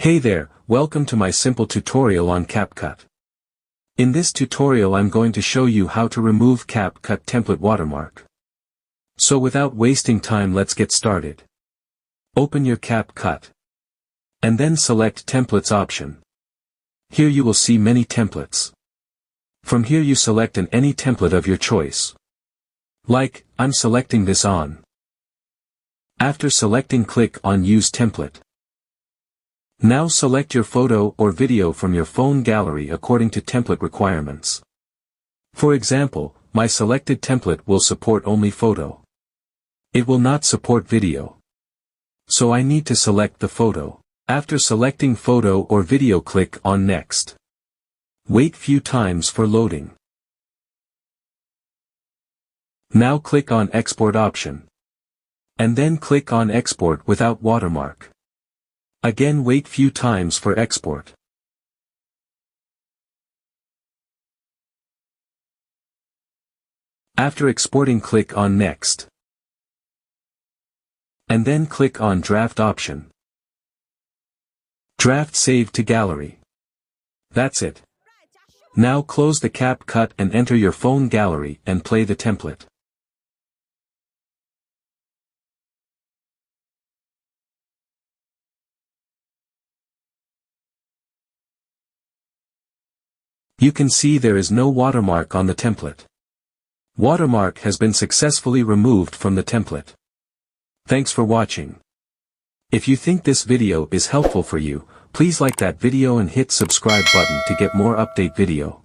Hey there, welcome to my simple tutorial on CapCut. In this tutorial I'm going to show you how to remove CapCut template watermark. So without wasting time, let's get started. Open your CapCut. And then select Templates option. Here you will see many templates. From here you select any template of your choice. Like, I'm selecting this on. After selecting, click on Use Template. Now select your photo or video from your phone gallery according to template requirements. For example, my selected template will support only photo. It will not support video. So I need to select the photo. After selecting photo or video, click on Next. Wait few times for loading. Now click on Export option. And then click on Export without watermark. Again, wait few times for export. After exporting, click on Next. And then click on Draft option. Draft save to gallery. That's it. Now close the CapCut and enter your phone gallery and play the template. You can see there is no watermark on the template. Watermark has been successfully removed from the template. Thanks for watching. If you think this video is helpful for you, please like that video and hit subscribe button to get more update video.